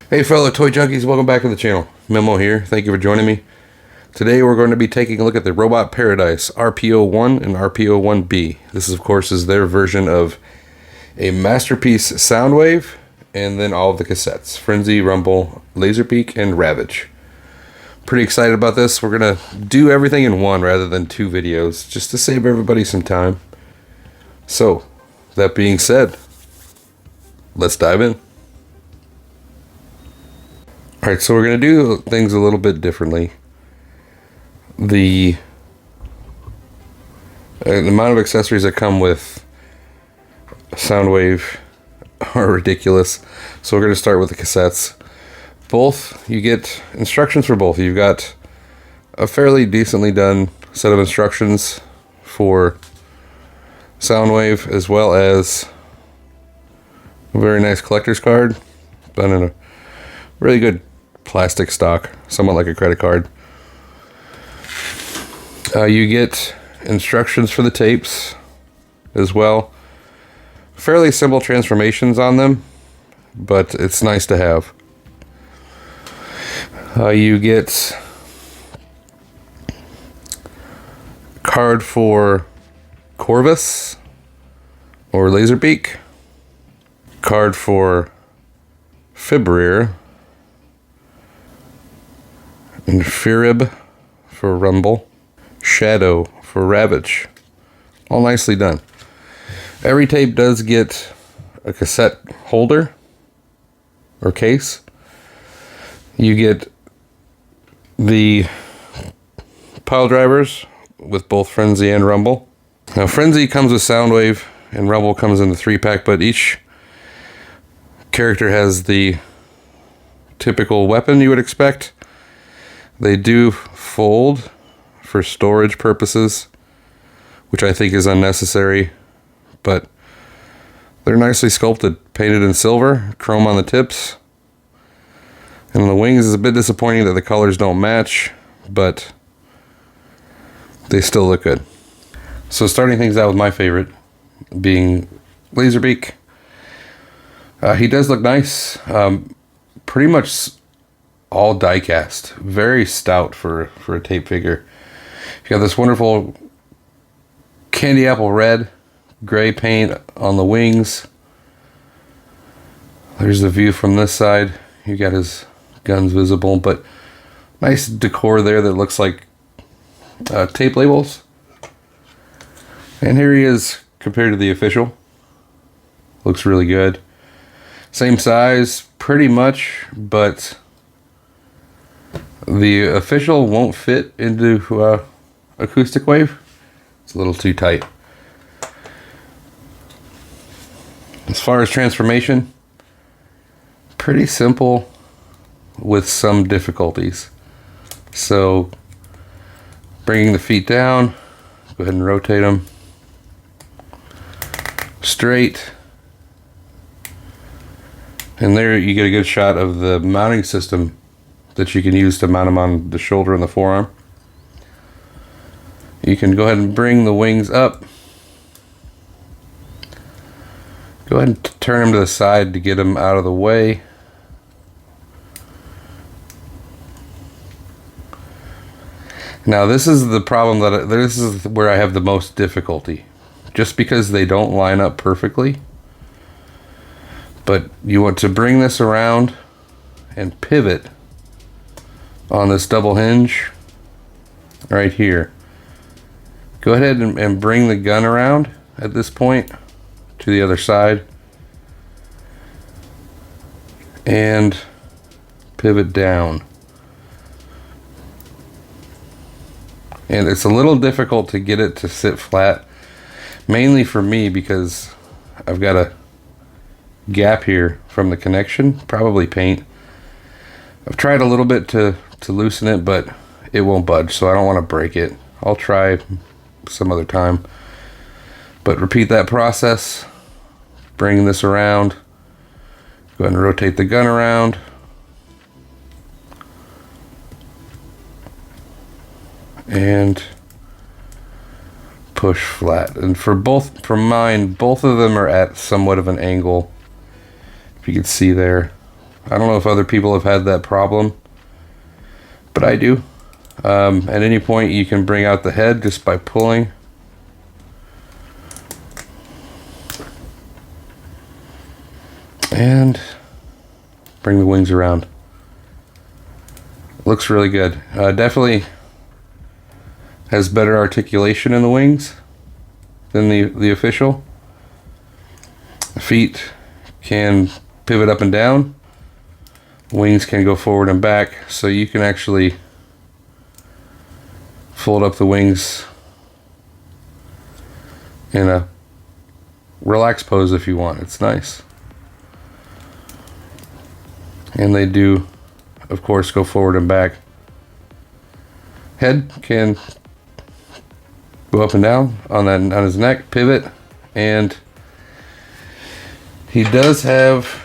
Hey fellow toy junkies, welcome back to the channel. Memo here, thank you for joining me. Today we're going to be taking a look at the Robot Paradise RPO-1 and RPO-1B. This of course is their version of a masterpiece Soundwave, and then all of the cassettes. Frenzy, Rumble, Laserbeak, and Ravage. Pretty excited about this. We're going to do everything in one rather than two videos, just to save everybody some time. So, that being said, let's dive in. Alright, so we're going to do things a little bit differently. The amount of accessories that come with Soundwave are ridiculous. So we're going to start with the cassettes. Both, you get instructions for both. You've got a fairly decently done set of instructions for Soundwave, as well as a very nice collector's card done in a really good plastic stock, somewhat like a credit card. You get instructions for the tapes as well. Fairly simple transformations on them, but it's nice to have. You get card for Corvus or Laserbeak, card for Fibrir, and Firib for Rumble, Shadow for Ravage. All nicely done. Every tape does get a cassette holder or case. You get the pile drivers with both Frenzy and Rumble. Now Frenzy comes with Soundwave and Rumble comes in the 3-pack, but each character has the typical weapon you would expect. They do fold for storage purposes, which I think is unnecessary, but they're nicely sculpted, painted in silver, chrome on the tips. And on the wings is a bit disappointing that the colors don't match, but they still look good. So starting things out with my favorite, being Laserbeak. He does look nice. Pretty much all die cast. Very stout for a tape figure. You got this wonderful candy apple red, gray paint on the wings. There's the view from this side. You got his guns visible, but nice decor there that looks like tape labels. And here he is compared to the official. Looks really good. Same size, pretty much, but the official won't fit into Acoustic Wave. It's a little too tight. As far as transformation, pretty simple with some difficulties. So, bringing the feet down, go ahead and rotate them straight. And there you get a good shot of the mounting system that you can use to mount them on the shoulder and the forearm. You can go ahead and bring the wings up. Go ahead and turn them to the side to get them out of the way. Now this is the problem this is where I have the most difficulty, just because they don't line up perfectly. But you want to bring this around and pivot on this double hinge right here. Go ahead and bring the gun around at this point to the other side and pivot down. And it's a little difficult to get it to sit flat, mainly for me because I've got a gap here from the connection, probably paint. I've tried a little bit to loosen it, but it won't budge, so I don't want to break it. I'll try some other time. But repeat that process. Bring this around. Go ahead and rotate the gun around. And push flat. And for mine, both of them are at somewhat of an angle. If you can see there. I don't know if other people have had that problem, but I do. At any point you can bring out the head just by pulling. And bring the wings around. Looks really good. Definitely has better articulation in the wings than the official. The feet can pivot up and down. Wings can go forward and back, so you can actually fold up the wings in a relaxed pose if you want. It's nice. And they do, of course, go forward and back. Head can go up and down on his neck, pivot, and he does have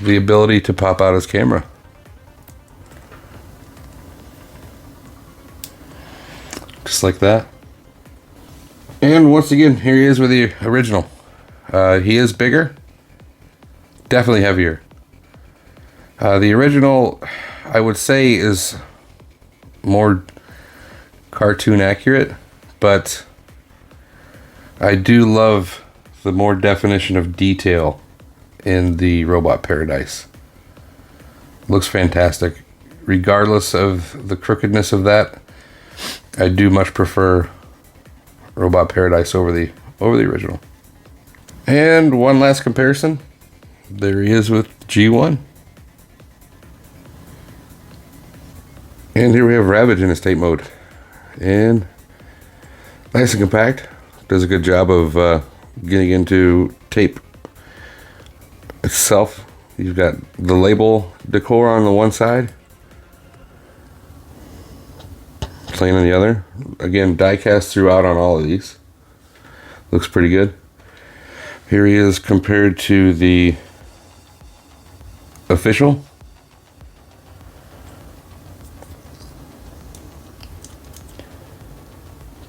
the ability to pop out his camera. Just like that. And once again, here he is with the original. He is bigger, definitely heavier. The original, I would say, is more cartoon accurate, but I do love the more definition of detail in the Robot Paradise. Looks fantastic. Regardless of the crookedness of that, I do much prefer Robot Paradise over the original. And one last comparison. There he is with G1. And here we have Ravage in his tape mode. And nice and compact. Does a good job of getting into tape itself. You've got the label decor on the one side, plain on the other. Again, die cast throughout on all of these. Looks pretty good. Here he is compared to the official.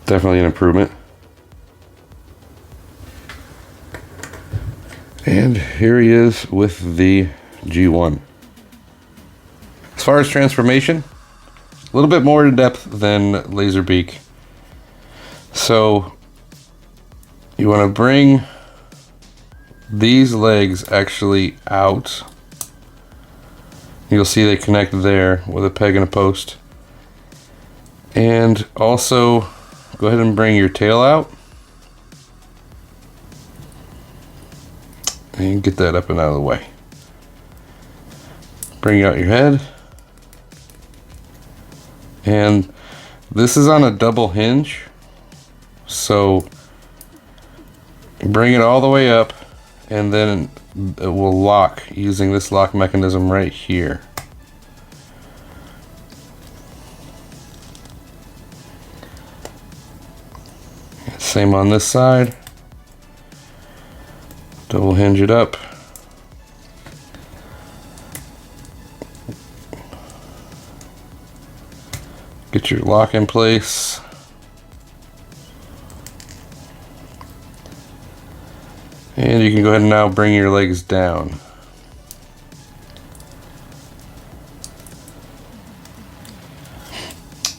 Definitely an improvement. And here he is with the G1. As far as transformation, a little bit more in depth than Laserbeak. So you want to bring these legs actually out. You'll see they connect there with a peg and a post. And also go ahead and bring your tail out. And get that up and out of the way. Bring out your head. And this is on a double hinge. So bring it all the way up and then it will lock using this lock mechanism right here. Same on this side. Double hinge it up. Get your lock in place. And you can go ahead and now bring your legs down.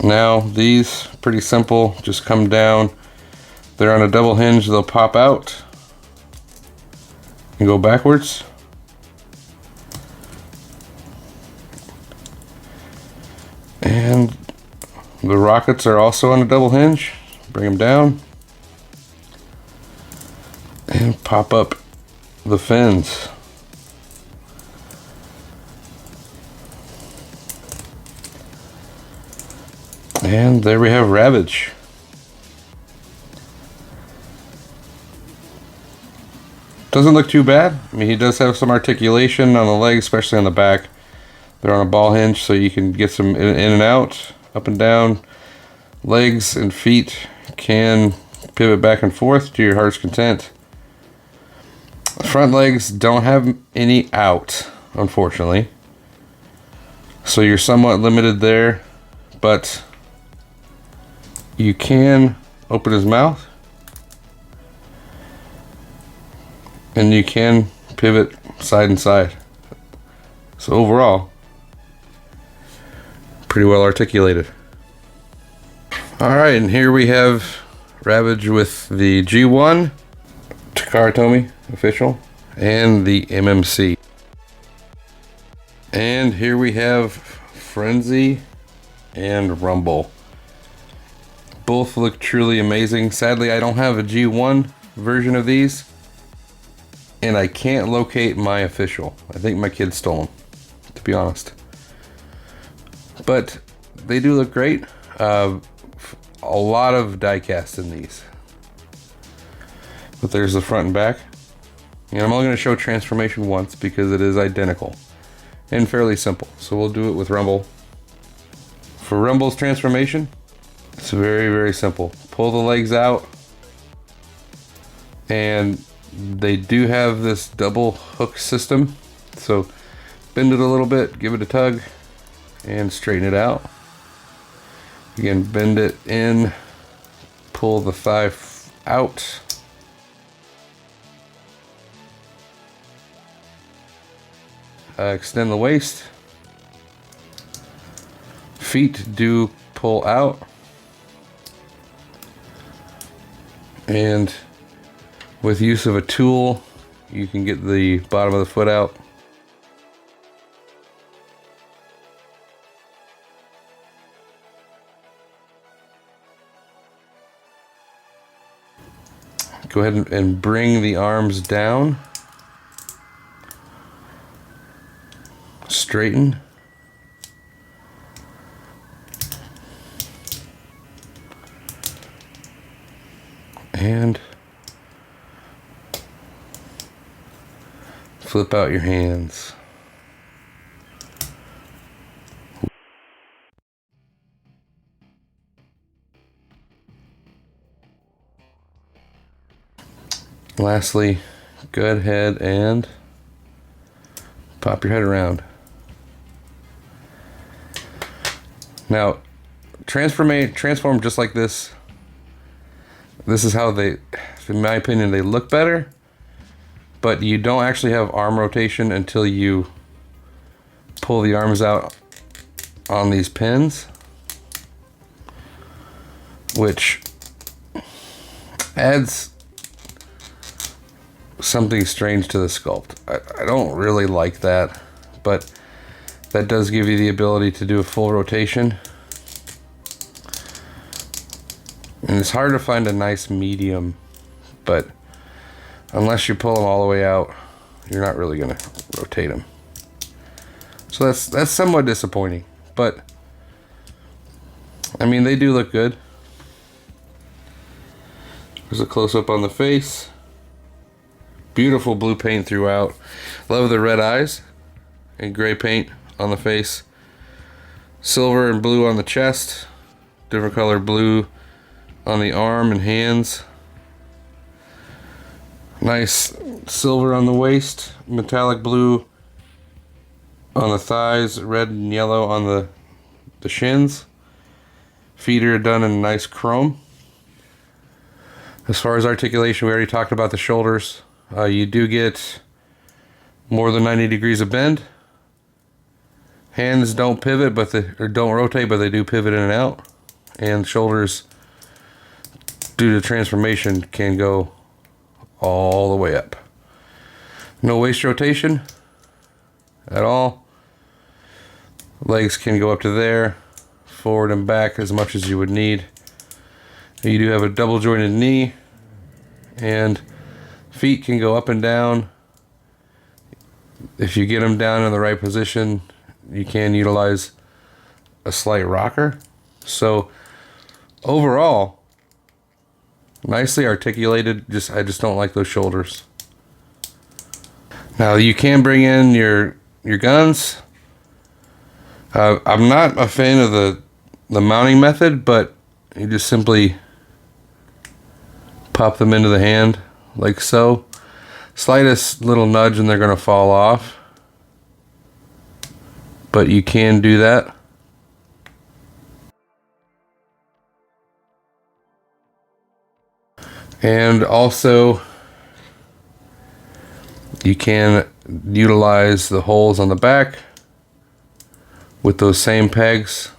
Now these, pretty simple, just come down. They're on a double hinge, they'll pop out and go backwards. And the rockets are also on a double hinge. Bring them down and pop up the fins. And there we have Ravage. Doesn't look too bad. I mean, he does have some articulation on the legs, especially on the back. They're on a ball hinge, so you can get some in and out, up and down. Legs and feet can pivot back and forth to your heart's content. The front legs don't have any out, unfortunately. So you're somewhat limited there, but you can open his mouth. And you can pivot side and side. So overall, pretty well articulated. Alright, and here we have Ravage with the G1, Takara Tomy official, and the MMC. And here we have Frenzy and Rumble. Both look truly amazing. Sadly, I don't have a G1 version of these, and I can't locate my official. I think my kids stole them, to be honest. But they do look great. A lot of die cast in these. But there's the front and back. And I'm only going to show transformation once because it is identical and fairly simple. So we'll do it with Rumble. For Rumble's transformation, it's very, very simple. Pull the legs out, and they do have this double hook system. So bend it a little bit, give it a tug, and straighten it out. Again, bend it in, pull the thigh out. Extend the waist. Feet do pull out. And with use of a tool, you can get the bottom of the foot out. Go ahead and bring the arms down. Straighten. And flip out your hands. Lastly, go ahead and pop your head around. Now, transform just like this. This is how they, in my opinion, they look better, but you don't actually have arm rotation until you pull the arms out on these pins, which adds something strange to the sculpt. I don't really like that, but that does give you the ability to do a full rotation. And it's hard to find a nice medium, but unless you pull them all the way out, you're not really going to rotate them. So that's somewhat disappointing, but I mean, they do look good. There's a close-up on the face. Beautiful blue paint throughout. Love the red eyes and gray paint on the face. Silver and blue on the chest. Different color blue on the arm and hands. Nice silver on the waist. Metallic blue on the thighs. Red and yellow on the shins. Feet are done in nice chrome. As far as articulation, we already talked about the shoulders. You do get more than 90 degrees of bend. Hands don't pivot, or don't rotate, but they do pivot in and out. And shoulders, due to transformation, can go all the way up. No waist rotation at all. Legs can go up to there, forward and back as much as you would need. You do have a double jointed knee, and feet can go up and down. If you get them down in the right position, you can utilize a slight rocker. So overall, nicely articulated. I just don't like those shoulders. Now you can bring in your guns. I'm not a fan of the mounting method, but you just simply pop them into the hand like so. Slightest little nudge and they're going to fall off, but you can do that. And also you can utilize the holes on the back with those same pegs,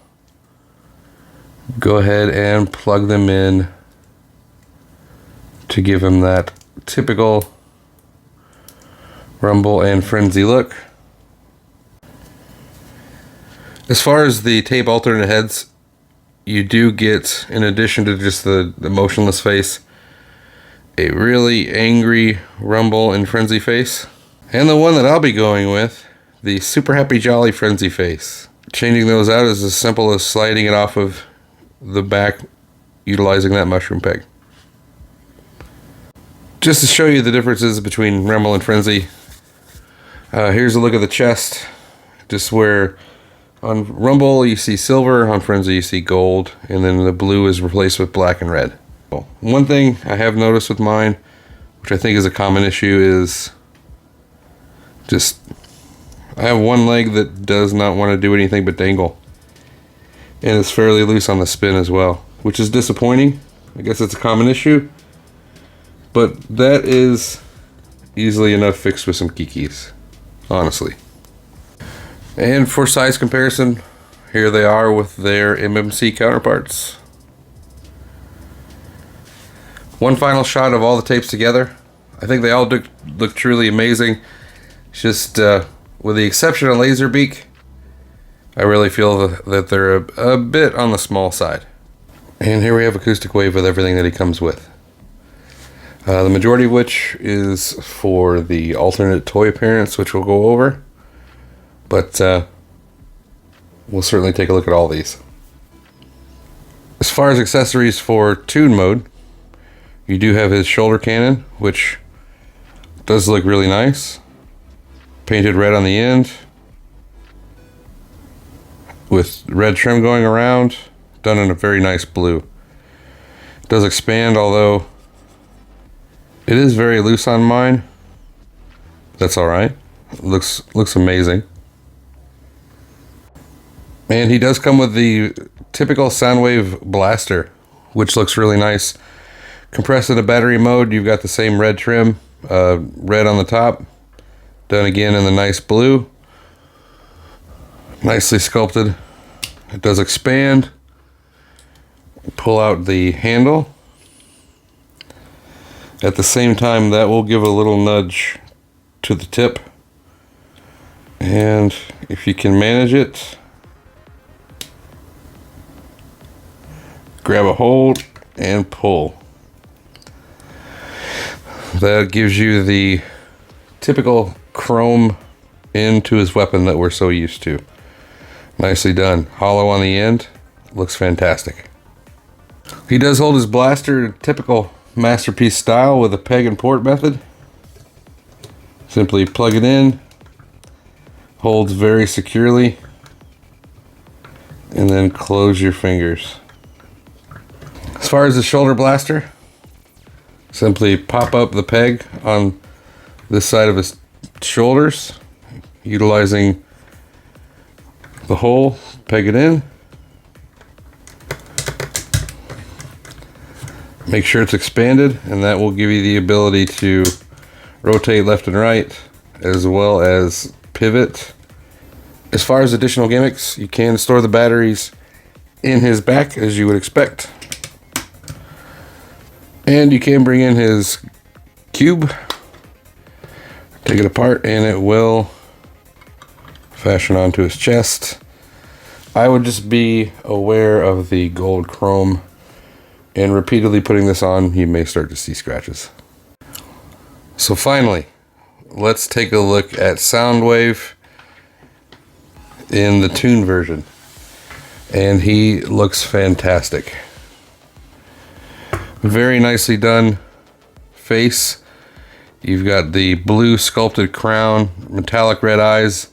go ahead and plug them in to give them that typical rumble and frenzy look. As far as the tape alternate heads, you do get, in addition to just the motionless face, a really angry rumble and frenzy face. And the one that I'll be going with, the super happy jolly frenzy face. Changing those out is as simple as sliding it off of the back, utilizing that mushroom peg. Just to show you the differences between rumble and frenzy, here's a look at the chest. Just where on rumble you see silver, on frenzy you see gold, and then the blue is replaced with black and red. One thing I have noticed with mine, which I think is a common issue, is just I have one leg that does not want to do anything but dangle, and it's fairly loose on the spin as well, which is disappointing. I guess it's a common issue, but that is easily enough fixed with some kikis, honestly. And for size comparison, here they are with their MMC counterparts. One final shot of all the tapes together. I think they all look truly amazing. It's just, with the exception of Laserbeak, I really feel that they're a bit on the small side. And here we have Acoustic Wave with everything that he comes with. The majority of which is for the alternate toy appearance, which we'll go over. But we'll certainly take a look at all these. As far as accessories for tune mode, you do have his shoulder cannon, which does look really nice. Painted red on the end, with red trim going around, done in a very nice blue. It does expand, although it is very loose on mine. That's alright. Looks amazing. And he does come with the typical Soundwave blaster, which looks really nice. Compressed into battery mode, you've got the same red trim, red on the top, done again in the nice blue. Nicely sculpted. It does expand. Pull out the handle. At the same time, that will give a little nudge to the tip. And if you can manage it, grab a hold and pull. That gives you the typical chrome into his weapon that we're so used to. Nicely done. Hollow on the end. Looks fantastic. He does hold his blaster typical Masterpiece style with a peg and port method. Simply plug it in. Holds very securely. And then close your fingers. As far as the shoulder blaster, simply pop up the peg on this side of his shoulders, utilizing the hole, peg it in. Make sure it's expanded, and that will give you the ability to rotate left and right, as well as pivot. As far as additional gimmicks, you can store the batteries in his back, as you would expect. And you can bring in his cube, take it apart, and it will fashion onto his chest. I would just be aware of the gold chrome, and repeatedly putting this on, you may start to see scratches. So finally, let's take a look at Soundwave in the tune version. And he looks fantastic. Very nicely done face. You've got the blue sculpted crown, metallic red eyes,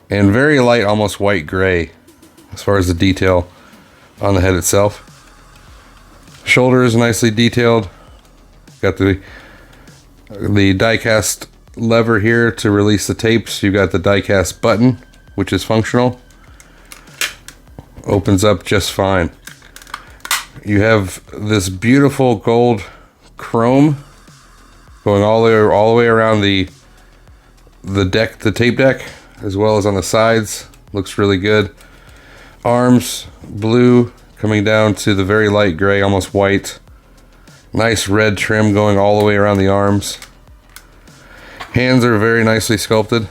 and very light, almost white gray as far as the detail on the head itself. Shoulder is nicely detailed. Got the die-cast lever here to release the tapes. You've got the die-cast button, which is functional. Opens up just fine. You have this beautiful gold chrome going all the way around the deck, the tape deck, as well as on the sides. Looks really good. Arms, blue, coming down to the very light gray, almost white. Nice red trim going all the way around the arms. Hands are very nicely sculpted.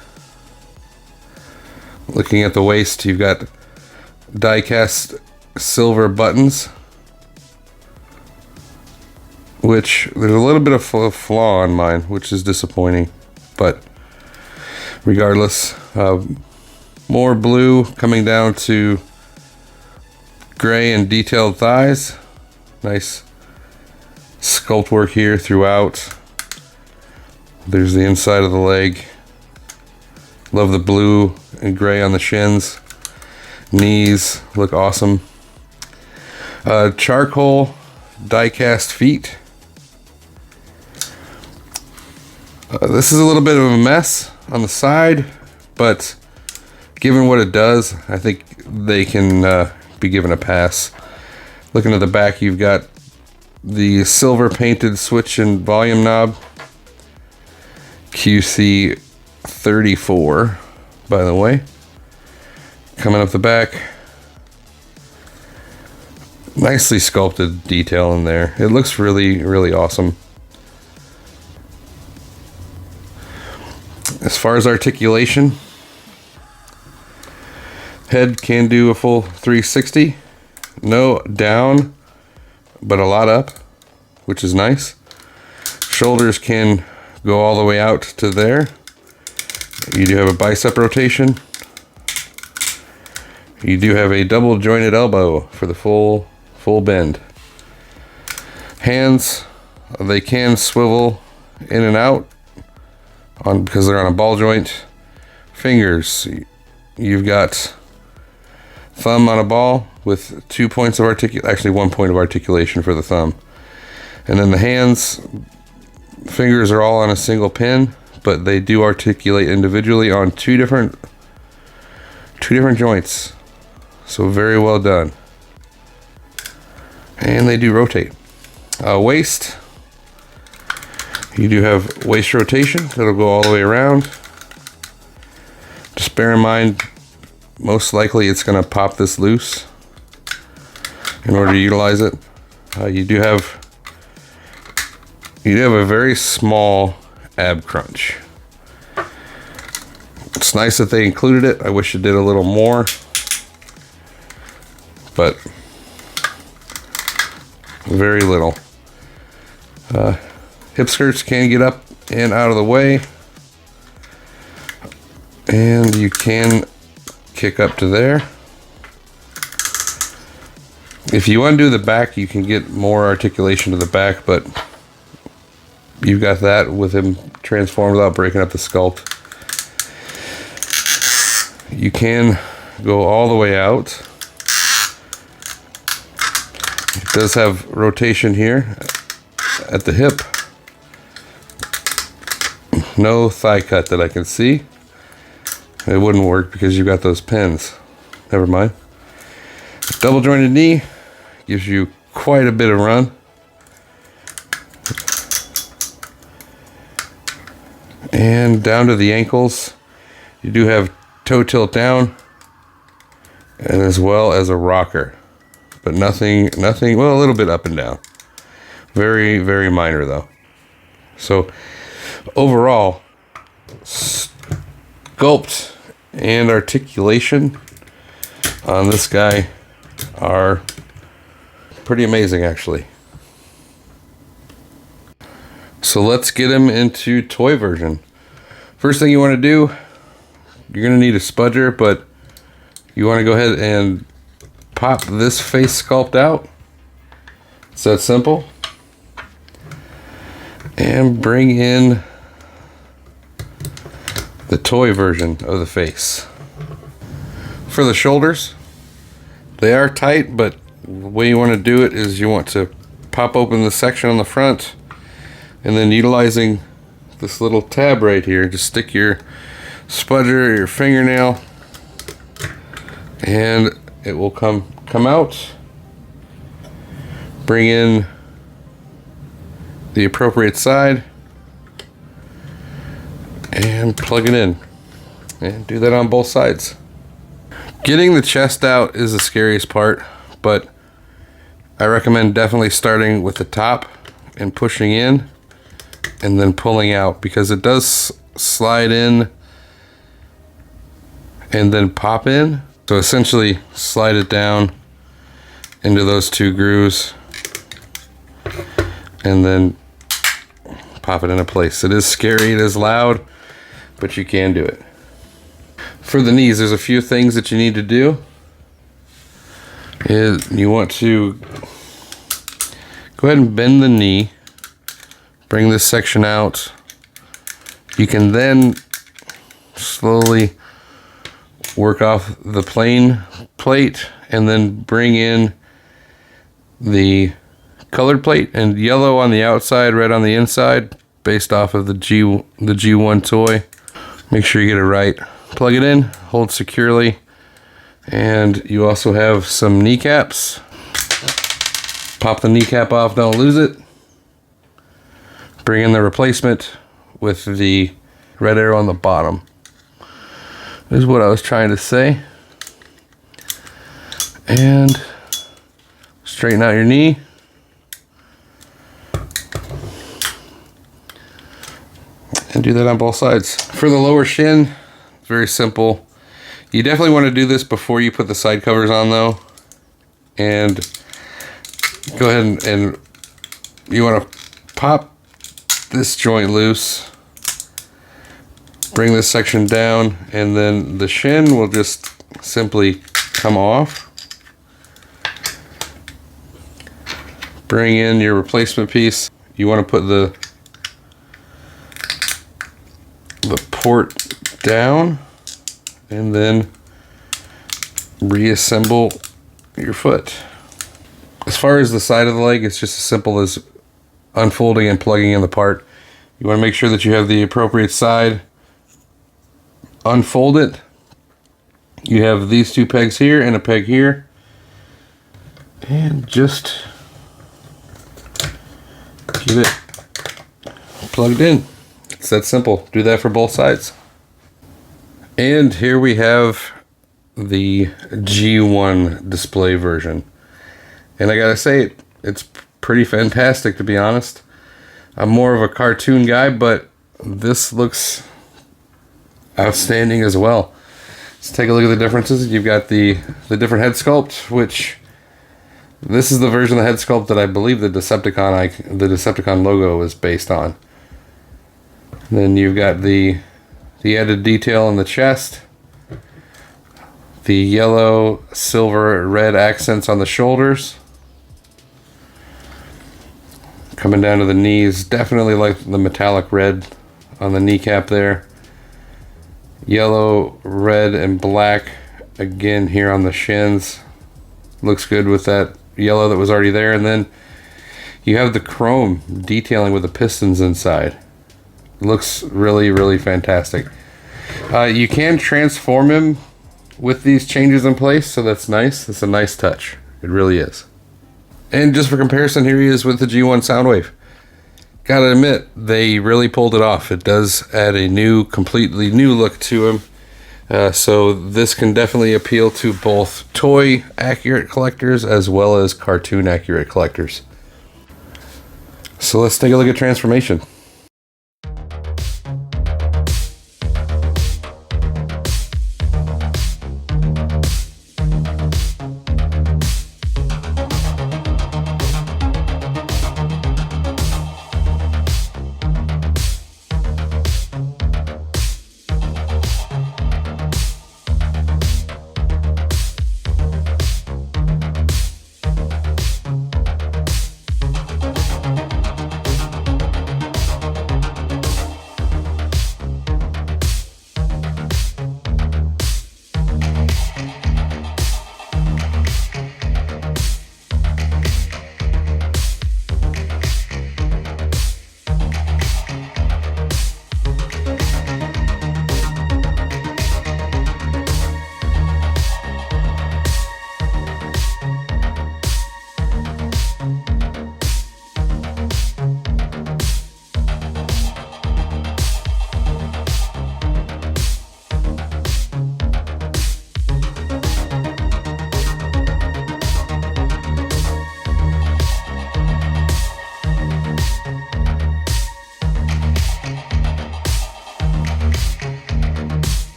Looking at the waist, you've got die-cast silver buttons, which there's a little bit of a flaw on mine, which is disappointing, but regardless, more blue coming down to gray and detailed thighs. Nice sculpt work here throughout. There's the inside of the leg. Love the blue and gray on the shins. Knees look awesome. Charcoal die-cast feet. This is a little bit of a mess on the side, but given what it does, I think they can be given a pass. Looking at the back, you've got the silver painted switch and volume knob. QC 34, by the way. Coming up the back. Nicely sculpted detail in there. It looks really, really awesome. As far as articulation, head can do a full 360. No down, but a lot up, which is nice. Shoulders can go all the way out to there. You do have a bicep rotation. You do have a double jointed elbow for the full bend. Hands, they can swivel in and out because they're on a ball joint. Fingers, you've got thumb on a ball with 2 points of actually 1 point of articulation for the thumb. And then the hands, fingers are all on a single pin, but they do articulate individually on two different joints. So very well done. And they do rotate. Waist, you do have waist rotation that'll go all the way around. Just bear in mind, most likely it's going to pop this loose in order to utilize it. You do have a very small ab crunch. It's nice that they included it. I wish it did a little more, but very little. Hip skirts can get up and out of the way, and you can kick up to there. If you undo the back, you can get more articulation to the back, but you've got that with him transformed without breaking up the sculpt. You can go all the way out. It does have rotation here at the hip. No thigh cut that I can see. It wouldn't work because you've got those pins. Never mind. Double jointed knee gives you quite a bit of run. And down to the ankles, you do have toe tilt down, and as well as a rocker, but nothing, well, a little bit up and down. Very, very minor though. So overall, sculpt and articulation on this guy are pretty amazing actually. So let's get him into toy version. First thing you want to do, you're going to need a spudger, but you want to go ahead and pop this face sculpt out. It's that simple. And bring in the toy version of the face. For the shoulders, they are tight, but the way you want to do it is you want to pop open the section on the front, and then utilizing this little tab right here, just stick your spudger or your fingernail, and it will come out. Bring in the appropriate side and plug it in, and do that on both sides. Getting the chest out is the scariest part, but I recommend definitely starting with the top and pushing in and then pulling out, because it does slide in and then pop in. So essentially slide it down into those two grooves and then pop it into place. It is scary, it is loud, but you can do it. For the knees, there's a few things that you need to do. You want to go ahead and bend the knee, bring this section out. You can then slowly work off the plain plate and then bring in the colored plate, and yellow on the outside, red on the inside, based off of the G1 toy. Make sure you get it right. Plug it in, hold securely, and you also have some kneecaps. Pop the kneecap off, don't lose it. Bring in the replacement with the red arrow on the bottom. This is what I was trying to say. And straighten out your knee. And do that on both sides. For the lower shin, it's very simple. You definitely want to do this before you put the side covers on though. And go ahead and you want to pop this joint loose. Bring this section down, and then the shin will just simply come off. Bring in your replacement piece. You want to put the port down and then reassemble your foot. As far as the side of the leg, it's just as simple as unfolding and plugging in the part. You want to make sure that you have the appropriate side. Unfold it. You have these two pegs here and a peg here, and just get it plugged in. It's that simple. Do that for both sides. And here we have the G1 display version, and I gotta say, it's pretty fantastic, to be honest. I'm more of a cartoon guy, but this looks outstanding as well. Let's take a look at the differences. You've got the different head sculpt, which this is the version of the head sculpt that I believe the Decepticon logo is based on. Then you've got the added detail in the chest, the yellow, silver, red accents on the shoulders. Coming down to the knees, definitely like the metallic red on the kneecap there. Yellow, red, and black again here on the shins. Looks good with that yellow that was already there. And then you have the chrome detailing with the pistons inside. Looks really, really fantastic. You can transform him with these changes in place, so that's nice. It's a nice touch. It really is. And just for comparison, here he is with the G1 Soundwave. Gotta admit, they really pulled it off. It does add a completely new look to him. So this can definitely appeal to both toy accurate collectors as well as cartoon accurate collectors. So let's take a look at transformation.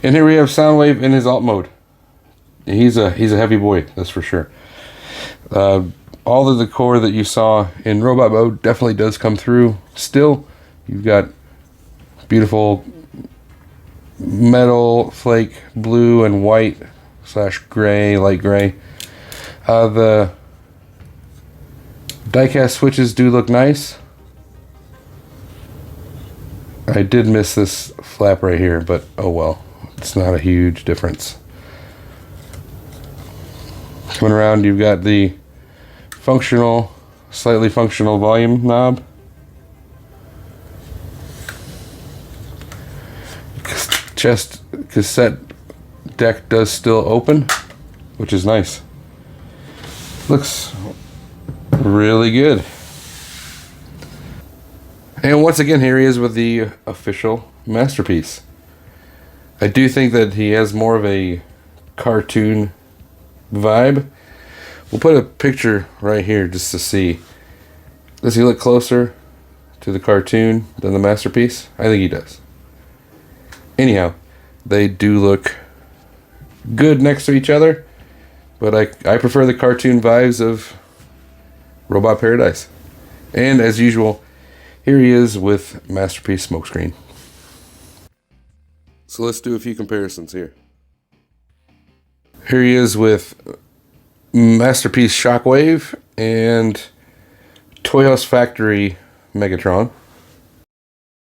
And here we have Soundwave in his alt mode. He's a heavy boy, that's for sure. All of the core that you saw in robot mode definitely does come through. Still, you've got beautiful metal flake blue and white / gray, light gray. The die-cast switches do look nice. I did miss this flap right here, but oh well. It's not a huge difference. Coming around, you've got the functional, slightly functional volume knob. Chest cassette deck does still open, which is nice. Looks really good. And once again, here he is with the official masterpiece. I do think that he has more of a cartoon vibe. We'll put a picture right here just to see. Does he look closer to the cartoon than the masterpiece? I think he does. Anyhow, they do look good next to each other, but I prefer the cartoon vibes of Robot Paradise. And as usual, here he is with Masterpiece Smokescreen. So let's do a few comparisons here. Here he is with Masterpiece Shockwave and Toyhouse Factory Megatron.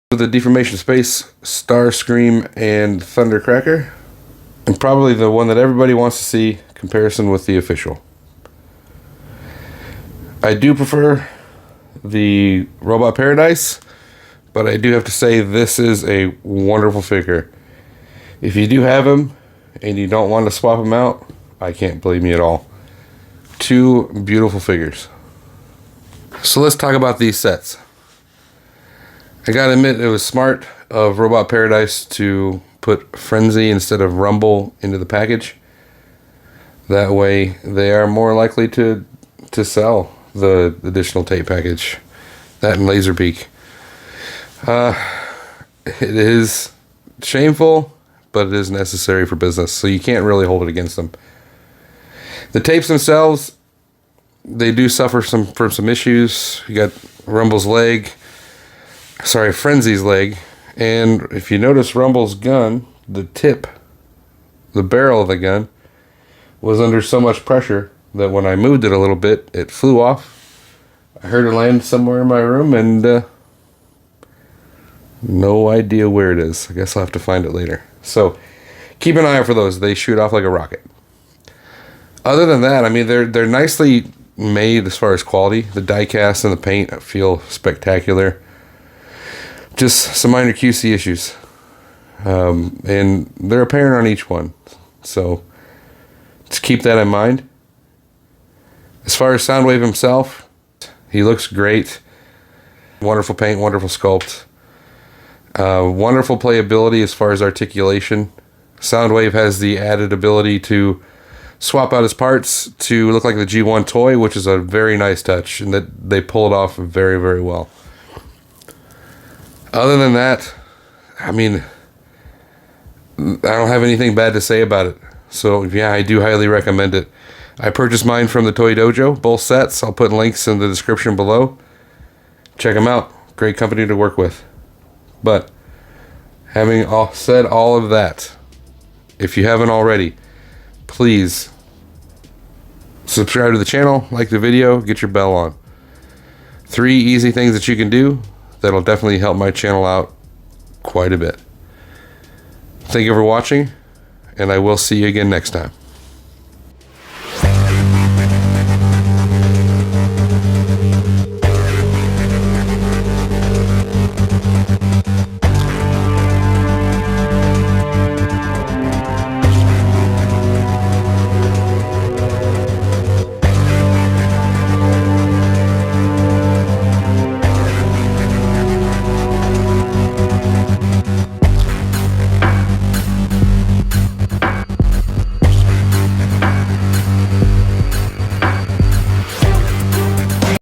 The Deformation Space, Starscream, and Thundercracker. And probably the one that everybody wants to see, comparison with the official. I do prefer the Robot Paradise, but I do have to say this is a wonderful figure. If you do have him and you don't want to swap him out, I can't blame you at all. Two beautiful figures. So let's talk about these sets. I gotta admit, it was smart of Robot Paradise to put Frenzy instead of Rumble into the package. That way they are more likely to sell the additional tape package. That and Laserbeak. It is shameful, but it is necessary for business, so you can't really hold it against them. The tapes themselves, they do suffer from some issues. You got Rumble's leg. Sorry, Frenzy's leg. And if you notice Rumble's gun, the tip, the barrel of the gun, was under so much pressure that when I moved it a little bit, it flew off. I heard it land somewhere in my room, and no idea where it is. I guess I'll have to find it later. So keep an eye out for those. They shoot off like a rocket. Other than that, I mean, they're nicely made as far as quality. The die cast and the paint feel spectacular. Just some minor QC issues. And they're apparent on each one. So just keep that in mind. As far as Soundwave himself, he looks great. Wonderful paint, wonderful sculpt. Wonderful playability as far as articulation. Soundwave has the added ability to swap out his parts to look like the G1 toy, which is a very nice touch, and that they pull it off very, very well. Other than that, I mean, I don't have anything bad to say about it. So yeah, I do highly recommend it. I purchased mine from the Toydojo, both sets. I'll put links in the description below. Check them out. Great company to work with. But having said all of that, if you haven't already, please subscribe to the channel, like the video, get your bell on. 3 easy things that you can do that'll definitely help my channel out quite a bit. Thank you for watching, and I will see you again next time.